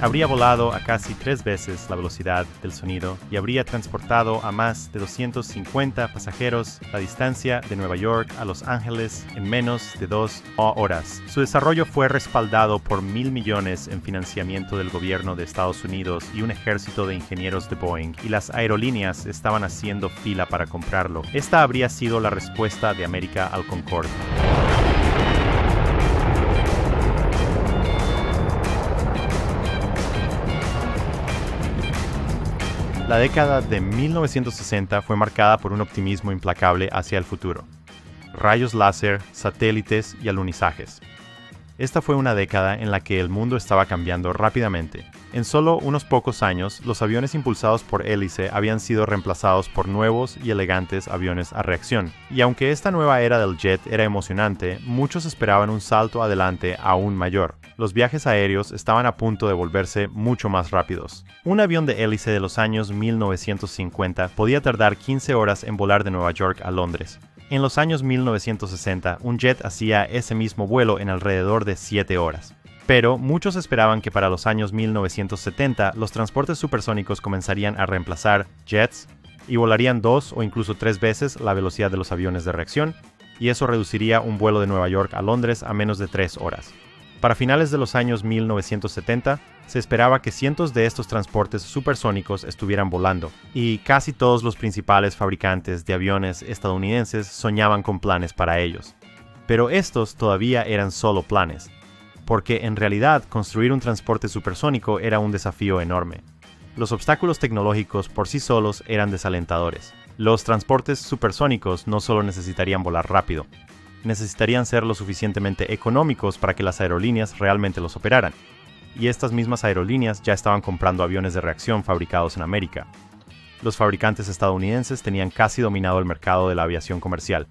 Habría volado a casi 3 veces la velocidad del sonido y habría transportado a más de 250 pasajeros la distancia de Nueva York a Los Ángeles en menos de 2 horas. Su desarrollo fue respaldado por $1,000 millones en financiamiento del gobierno de Estados Unidos y un ejército de ingenieros de Boeing, y las aerolíneas estaban haciendo fila para comprarlo. Esta habría sido la respuesta de América al Concorde. La década de 1960 fue marcada por un optimismo implacable hacia el futuro. Rayos láser, satélites y alunizajes. Esta fue una década en la que el mundo estaba cambiando rápidamente. En solo unos pocos años, los aviones impulsados por hélice habían sido reemplazados por nuevos y elegantes aviones a reacción. Y aunque esta nueva era del jet era emocionante, muchos esperaban un salto adelante aún mayor. Los viajes aéreos estaban a punto de volverse mucho más rápidos. Un avión de hélice de los años 1950 podía tardar 15 horas en volar de Nueva York a Londres. En los años 1960, un jet hacía ese mismo vuelo en alrededor de 7 horas. Pero muchos esperaban que para los años 1970 los transportes supersónicos comenzarían a reemplazar jets y volarían 2 o incluso 3 veces la velocidad de los aviones de reacción, y eso reduciría un vuelo de Nueva York a Londres a menos de 3 horas. Para finales de los años 1970, se esperaba que cientos de estos transportes supersónicos estuvieran volando, y casi todos los principales fabricantes de aviones estadounidenses soñaban con planes para ellos. Pero estos todavía eran solo planes, porque en realidad construir un transporte supersónico era un desafío enorme. Los obstáculos tecnológicos por sí solos eran desalentadores. Los transportes supersónicos no solo necesitarían volar rápido, necesitarían ser lo suficientemente económicos para que las aerolíneas realmente los operaran. Y estas mismas aerolíneas ya estaban comprando aviones de reacción fabricados en América. Los fabricantes estadounidenses tenían casi dominado el mercado de la aviación comercial,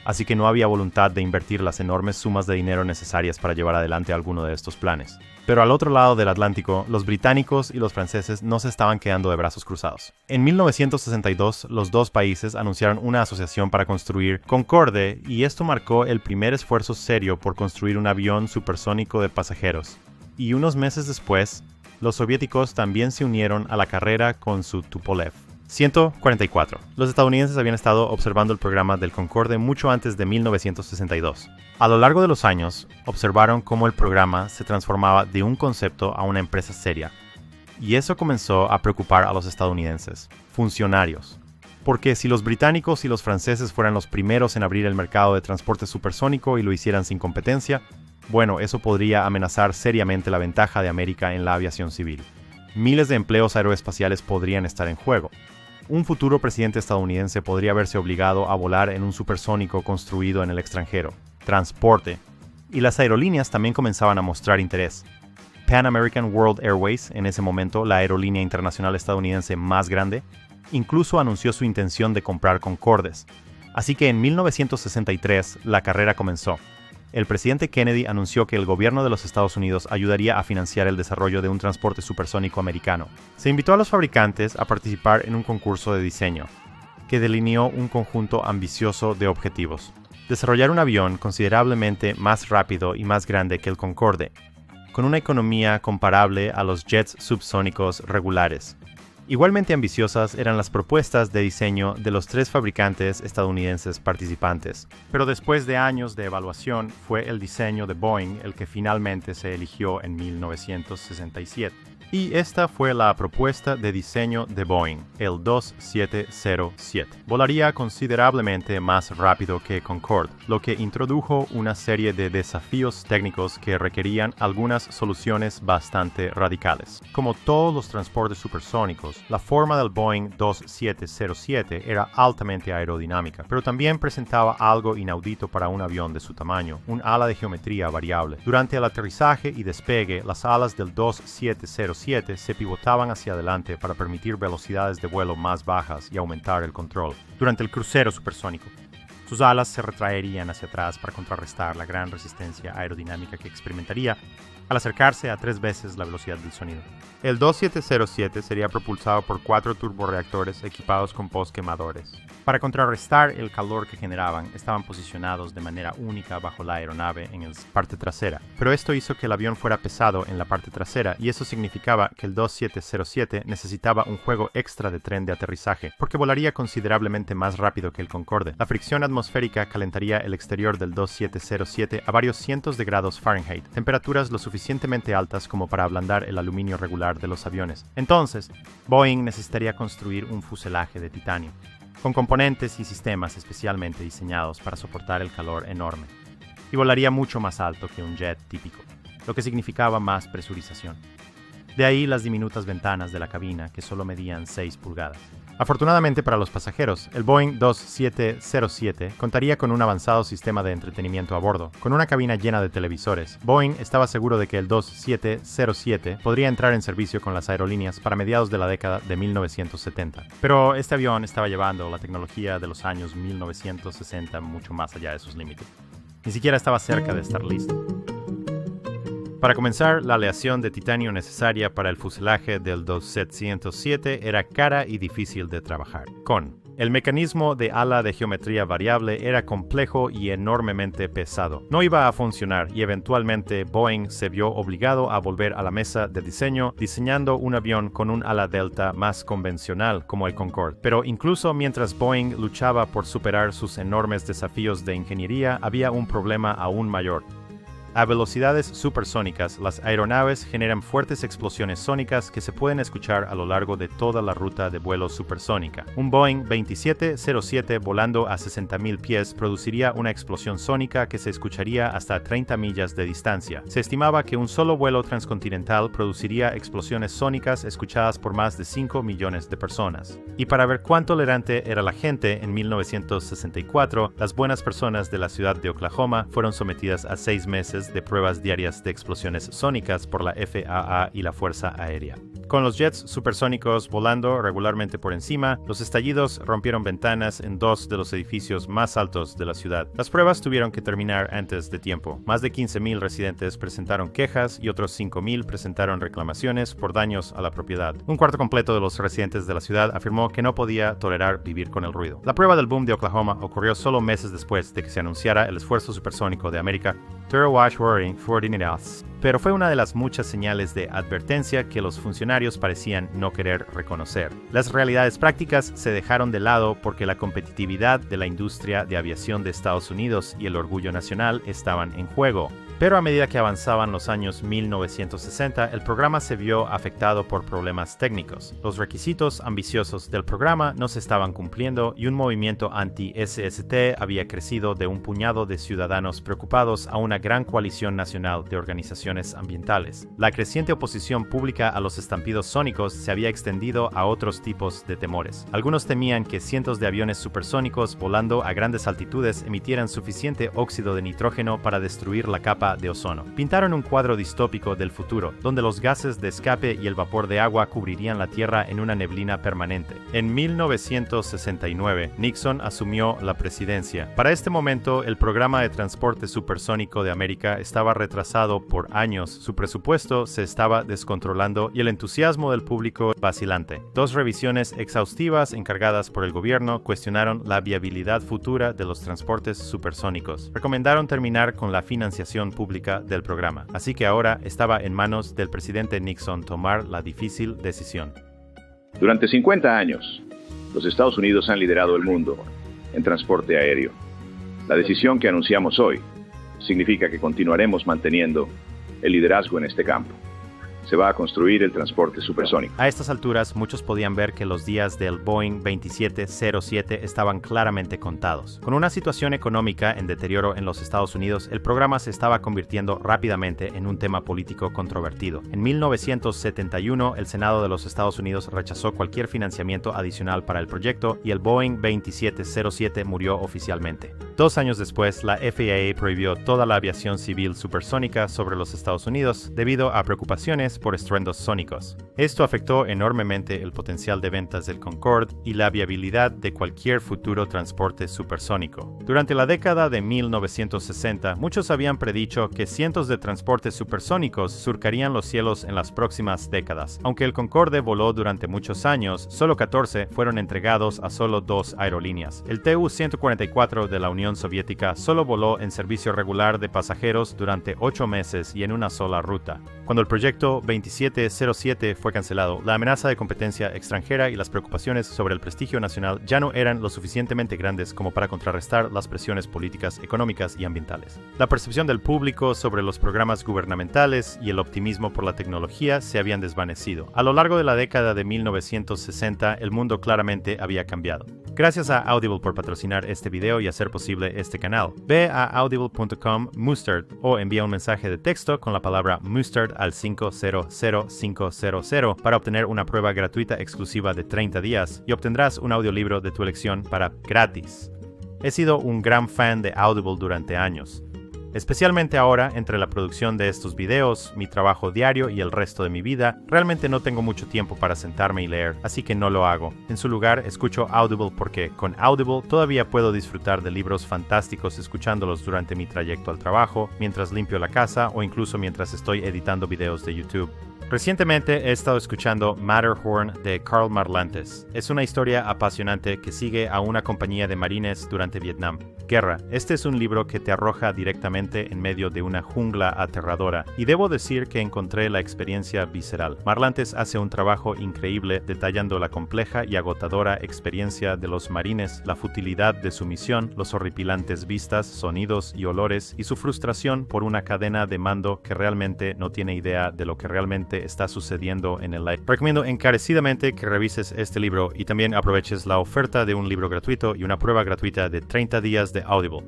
así que no había voluntad de invertir las enormes sumas de dinero necesarias para llevar adelante alguno de estos planes. Pero al otro lado del Atlántico, los británicos y los franceses no se estaban quedando de brazos cruzados. En 1962, los dos países anunciaron una asociación para construir Concorde, y esto marcó el primer esfuerzo serio por construir un avión supersónico de pasajeros. Y unos meses después, los soviéticos también se unieron a la carrera con su Tupolev. 144. Los estadounidenses habían estado observando el programa del Concorde mucho antes de 1962. A lo largo de los años, observaron cómo el programa se transformaba de un concepto a una empresa seria. Y eso comenzó a preocupar a los estadounidenses, funcionarios. Porque si los británicos y los franceses fueran los primeros en abrir el mercado de transporte supersónico y lo hicieran sin competencia, bueno, eso podría amenazar seriamente la ventaja de América en la aviación civil. Miles de empleos aeroespaciales podrían estar en juego. Un futuro presidente estadounidense podría verse obligado a volar en un supersónico construido en el extranjero. Transporte. Y las aerolíneas también comenzaban a mostrar interés. Pan American World Airways, en ese momento la aerolínea internacional estadounidense más grande, incluso anunció su intención de comprar Concordes. Así que en 1963 la carrera comenzó. El presidente Kennedy anunció que el gobierno de los Estados Unidos ayudaría a financiar el desarrollo de un transporte supersónico americano. Se invitó a los fabricantes a participar en un concurso de diseño, que delineó un conjunto ambicioso de objetivos. Desarrollar un avión considerablemente más rápido y más grande que el Concorde, con una economía comparable a los jets subsónicos regulares. Igualmente ambiciosas eran las propuestas de diseño de los 3 fabricantes estadounidenses participantes, pero después de años de evaluación fue el diseño de Boeing el que finalmente se eligió en 1967. Y esta fue la propuesta de diseño de Boeing, el 2707. Volaría considerablemente más rápido que Concorde, lo que introdujo una serie de desafíos técnicos que requerían algunas soluciones bastante radicales. Como todos los transportes supersónicos, la forma del Boeing 2707 era altamente aerodinámica, pero también presentaba algo inaudito para un avión de su tamaño, un ala de geometría variable. Durante el aterrizaje y despegue, las alas del 2707 se pivotaban hacia adelante para permitir velocidades de vuelo más bajas y aumentar el control. Durante el crucero supersónico, Sus alas se retraerían hacia atrás para contrarrestar la gran resistencia aerodinámica que experimentaría al acercarse a 3 veces la velocidad del sonido. El 2707 sería propulsado por 4 turborreactores equipados con posquemadores. Para contrarrestar el calor que generaban, estaban posicionados de manera única bajo la aeronave en la parte trasera. Pero esto hizo que el avión fuera pesado en la parte trasera y eso significaba que el 2707 necesitaba un juego extra de tren de aterrizaje, porque volaría considerablemente más rápido que el Concorde. La fricción atmosférica calentaría el exterior del 2707 a varios cientos de grados Fahrenheit, temperaturas lo suficientemente altas como para ablandar el aluminio regular de los aviones. Entonces, Boeing necesitaría construir un fuselaje de titanio, con componentes y sistemas especialmente diseñados para soportar el calor enorme, y volaría mucho más alto que un jet típico, lo que significaba más presurización. De ahí las diminutas ventanas de la cabina, que solo medían 6 pulgadas. Afortunadamente para los pasajeros, el Boeing 2707 contaría con un avanzado sistema de entretenimiento a bordo. Con una cabina llena de televisores, Boeing estaba seguro de que el 2707 podría entrar en servicio con las aerolíneas para mediados de la década de 1970. Pero este avión estaba llevando la tecnología de los años 1960 mucho más allá de sus límites. Ni siquiera estaba cerca de estar listo. Para comenzar, la aleación de titanio necesaria para el fuselaje del 2707 era cara y difícil de trabajar. El mecanismo de ala de geometría variable era complejo y enormemente pesado. No iba a funcionar y eventualmente Boeing se vio obligado a volver a la mesa de diseño, diseñando un avión con un ala delta más convencional como el Concorde. Pero incluso mientras Boeing luchaba por superar sus enormes desafíos de ingeniería, había un problema aún mayor. A velocidades supersónicas, las aeronaves generan fuertes explosiones sónicas que se pueden escuchar a lo largo de toda la ruta de vuelo supersónica. Un Boeing 2707 volando a 60.000 pies produciría una explosión sónica que se escucharía hasta 30 millas de distancia. Se estimaba que un solo vuelo transcontinental produciría explosiones sónicas escuchadas por más de 5 millones de personas. Y para ver cuán tolerante era la gente, en 1964, las buenas personas de la ciudad de Oklahoma fueron sometidas a 6 meses de pruebas diarias de explosiones sónicas por la FAA y la Fuerza Aérea. Con los jets supersónicos volando regularmente por encima, los estallidos rompieron ventanas en 2 de los edificios más altos de la ciudad. Las pruebas tuvieron que terminar antes de tiempo. Más de 15,000 residentes presentaron quejas y otros 5,000 presentaron reclamaciones por daños a la propiedad. Un cuarto completo de los residentes de la ciudad afirmó que no podía tolerar vivir con el ruido. La prueba del boom de Oklahoma ocurrió solo meses después de que se anunciara el esfuerzo supersónico de América, pero fue una de las muchas señales de advertencia que los funcionarios parecían no querer reconocer. Las realidades prácticas se dejaron de lado porque la competitividad de la industria de aviación de Estados Unidos y el orgullo nacional estaban en juego. Pero a medida que avanzaban los años 1960, el programa se vio afectado por problemas técnicos. Los requisitos ambiciosos del programa no se estaban cumpliendo y un movimiento anti-SST había crecido de un puñado de ciudadanos preocupados a una gran coalición nacional de organizaciones ambientales. La creciente oposición pública a los estampidos sónicos se había extendido a otros tipos de temores. Algunos temían que cientos de aviones supersónicos volando a grandes altitudes emitieran suficiente óxido de nitrógeno para destruir la capa de ozono. Pintaron un cuadro distópico del futuro, donde los gases de escape y el vapor de agua cubrirían la Tierra en una neblina permanente. En 1969, Nixon asumió la presidencia. Para este momento, el programa de transporte supersónico de América estaba retrasado por años, su presupuesto se estaba descontrolando y el entusiasmo del público vacilante. 2 revisiones exhaustivas encargadas por el gobierno cuestionaron la viabilidad futura de los transportes supersónicos. Recomendaron terminar con la financiación pública del programa, así que ahora estaba en manos del presidente Nixon tomar la difícil decisión. Durante 50 años, los Estados Unidos han liderado el mundo en transporte aéreo. La decisión que anunciamos hoy significa que continuaremos manteniendo el liderazgo en este campo. Se va a construir el transporte supersónico. A estas alturas, muchos podían ver que los días del Boeing 2707 estaban claramente contados. Con una situación económica en deterioro en los Estados Unidos, el programa se estaba convirtiendo rápidamente en un tema político controvertido. En 1971, el Senado de los Estados Unidos rechazó cualquier financiamiento adicional para el proyecto y el Boeing 2707 murió oficialmente. 2 años después, la FAA prohibió toda la aviación civil supersónica sobre los Estados Unidos debido a preocupaciones por estruendos sónicos. Esto afectó enormemente el potencial de ventas del Concorde y la viabilidad de cualquier futuro transporte supersónico. Durante la década de 1960, muchos habían predicho que cientos de transportes supersónicos surcarían los cielos en las próximas décadas. Aunque el Concorde voló durante muchos años, solo 14 fueron entregados a solo 2 aerolíneas. El Tu-144 de la Unión Soviética solo voló en servicio regular de pasajeros durante 8 meses y en una sola ruta. Cuando el proyecto 2707 fue cancelado, la amenaza de competencia extranjera y las preocupaciones sobre el prestigio nacional ya no eran lo suficientemente grandes como para contrarrestar las presiones políticas, económicas y ambientales. La percepción del público sobre los programas gubernamentales y el optimismo por la tecnología se habían desvanecido. A lo largo de la década de 1960, el mundo claramente había cambiado. Gracias a Audible por patrocinar este video y hacer posible este canal. Ve a audible.com/mustard o envía un mensaje de texto con la palabra mustard al 500500 para obtener una prueba gratuita exclusiva de 30 días y obtendrás un audiolibro de tu elección para gratis. He sido un gran fan de Audible durante años. Especialmente ahora, entre la producción de estos videos, mi trabajo diario y el resto de mi vida, realmente no tengo mucho tiempo para sentarme y leer, así que no lo hago. En su lugar, escucho Audible porque con Audible todavía puedo disfrutar de libros fantásticos escuchándolos durante mi trayecto al trabajo, mientras limpio la casa o incluso mientras estoy editando videos de YouTube. Recientemente he estado escuchando Matterhorn de Karl Marlantes. Es una historia apasionante que sigue a una compañía de marines durante Vietnam. Guerra. Este es un libro que te arroja directamente en medio de una jungla aterradora, y debo decir que encontré la experiencia visceral. Marlantes hace un trabajo increíble detallando la compleja y agotadora experiencia de los marines, la futilidad de su misión, los horripilantes vistas, sonidos y olores, y su frustración por una cadena de mando que realmente no tiene idea de lo que realmente está sucediendo en el aire. Recomiendo encarecidamente que revises este libro y también aproveches la oferta de un libro gratuito y una prueba gratuita de 30 días de Audible.